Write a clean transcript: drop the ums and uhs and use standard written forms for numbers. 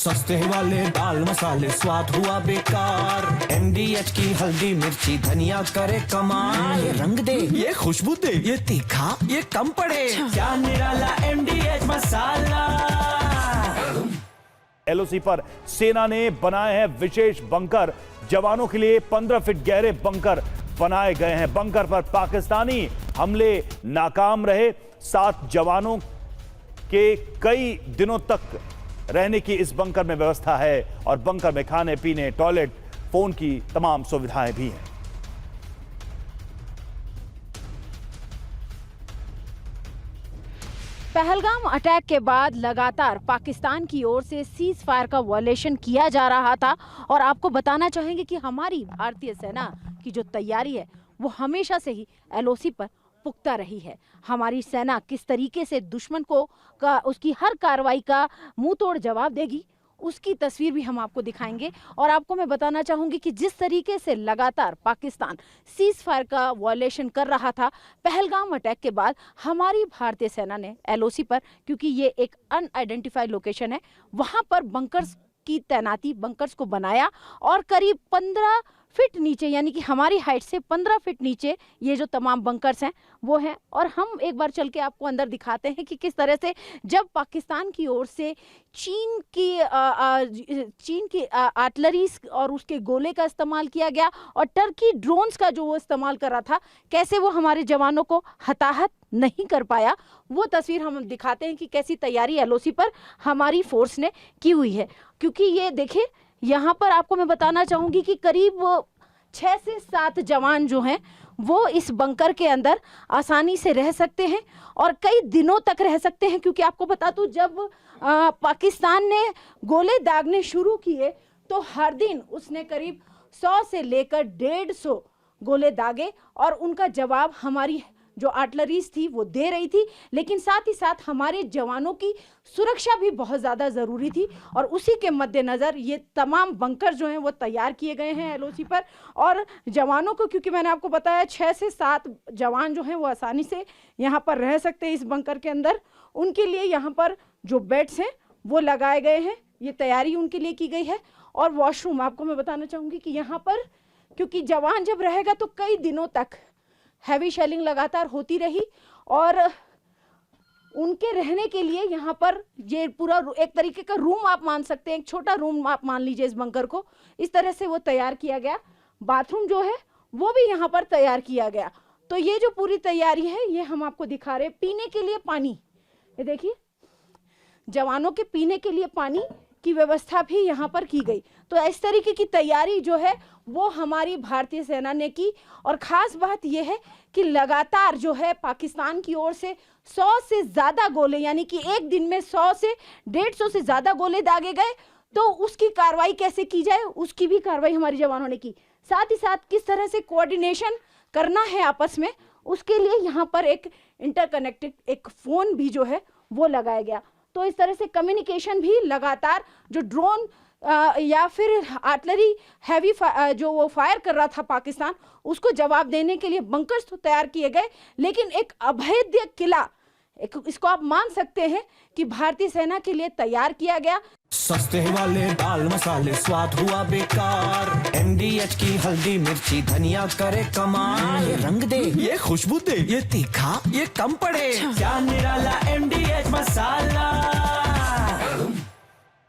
सस्ते वाले दाल मसाले स्वाद हुआ बेकार। MDH की हल्दी मिर्ची धनिया करे कमाल। ये रंग दे, ये खुशबू दे, ये तीखा, ये कम पड़े। क्या निराला MDH मसाला। LOC पर सेना ने बनाए हैं विशेष बंकर। जवानों के लिए 15 फीट गहरे बंकर बनाए गए हैं। बंकर पर पाकिस्तानी हमले नाकाम रहे। 7 जवानों के कई दिनों तक रहने की इस बंकर में व्यवस्था है और बंकर में खाने पीने, टॉयलेट, फोन की तमाम सुविधाएं भी हैं। पहलगाम अटैक के बाद लगातार पाकिस्तान की ओर से सीज फायर का वायलेशन किया जा रहा था और आपको बताना चाहेंगे कि हमारी भारतीय सेना की जो तैयारी है वो हमेशा से ही LOC पर पुख्ता रही है। हमारी सेना किस तरीके से दुश्मन को उसकी हर कार्रवाई का मुंह तोड़ जवाब देगी उसकी तस्वीर भी हम आपको दिखाएंगे। और आपको मैं बताना चाहूँगी कि जिस तरीके से लगातार पाकिस्तान सीज फायर का वायलेशन कर रहा था पहलगाम अटैक के बाद, हमारी भारतीय सेना ने LOC पर, क्योंकि ये एक अनआइडेंटिफाइड लोकेशन है, वहाँ पर बंकर्स की तैनाती, बंकर्स को बनाया और करीब 15 फीट नीचे, यानी कि हमारी हाइट से 15 फीट नीचे ये जो तमाम बंकर्स हैं वो हैं। और हम एक बार चल के आपको अंदर दिखाते हैं कि किस तरह से जब पाकिस्तान की ओर से चीन की आर्टिलरी और उसके गोले का इस्तेमाल किया गया और टर्की ड्रोन्स का जो वो इस्तेमाल कर रहा था, कैसे वो हमारे जवानों को हताहत नहीं कर पाया। वो तस्वीर हम दिखाते हैं कि कैसी तैयारी LOC पर हमारी फोर्स ने की हुई है। क्योंकि ये देखिए, यहाँ पर आपको मैं बताना चाहूँगी कि करीब 6 से 7 जवान जो हैं वो इस बंकर के अंदर आसानी से रह सकते हैं और कई दिनों तक रह सकते हैं। क्योंकि आपको बता दूं, जब पाकिस्तान ने गोले दागने शुरू किए तो हर दिन उसने करीब 100 से लेकर 150 गोले दागे और उनका जवाब हमारी जो आर्टिलरीज थी वो दे रही थी। लेकिन साथ ही साथ हमारे जवानों की सुरक्षा भी बहुत ज़्यादा ज़रूरी थी और उसी के मद्देनज़र ये तमाम बंकर जो हैं वो तैयार किए गए हैं LOC पर। और जवानों को, क्योंकि मैंने आपको बताया 6 से 7 जवान जो हैं वो आसानी से यहाँ पर रह सकते हैं इस बंकर के अंदर, उनके लिए यहाँ पर जो बेड्स हैं वो लगाए गए हैं, ये तैयारी उनके लिए की गई है। और वॉशरूम आपको मैं बताना चाहूँगी कि यहाँ पर, क्योंकि जवान जब रहेगा तो कई दिनों तक हैवी शेलिंग लगातार होती रही और उनके रहने के लिए यहाँ पर ये पूरा एक तरीके का रूम आप मान सकते हैं, एक छोटा रूम आप मान लीजिए इस बंकर को। इस तरह से वो तैयार किया गया। बाथरूम जो है वो भी यहाँ पर तैयार किया गया। तो ये जो पूरी तैयारी है ये हम आपको दिखा रहे हैं। पीने के लिए पानी, ये देखिए, जवानों के पीने के लिए पानी की व्यवस्था भी यहाँ पर की गई। तो इस तरीके की तैयारी जो है वो हमारी भारतीय सेना ने की। और ख़ास बात यह है कि लगातार जो है पाकिस्तान की ओर से 100 से ज़्यादा गोले, यानी कि एक दिन में 100 से 150 से ज़्यादा गोले दागे गए। तो उसकी कार्रवाई कैसे की जाए उसकी भी कार्रवाई हमारे जवानों ने की। साथ ही साथ किस तरह से कोऑर्डिनेशन करना है आपस में, उसके लिए यहाँ पर एक इंटरकनेक्टेड एक फ़ोन भी जो है वो लगाया गया। तो इस तरह से कम्युनिकेशन भी लगातार, जो ड्रोन या फिर आर्टिलरी हैवी जो वो फायर कर रहा था पाकिस्तान, उसको जवाब देने के लिए बंकर्स तो तैयार किए गए। लेकिन एक अभेद्य किला, इसको आप मान सकते हैं कि भारतीय सेना के लिए तैयार किया गया। सस्ते वाले दाल मसाले स्वाद हुआ बेकार। MDH की हल्दी मिर्ची धनिया करे कमाल। ये रंग दे, ये खुशबू दे, ये तीखा, ये कम पड़े। क्या निराला MDH मसाला।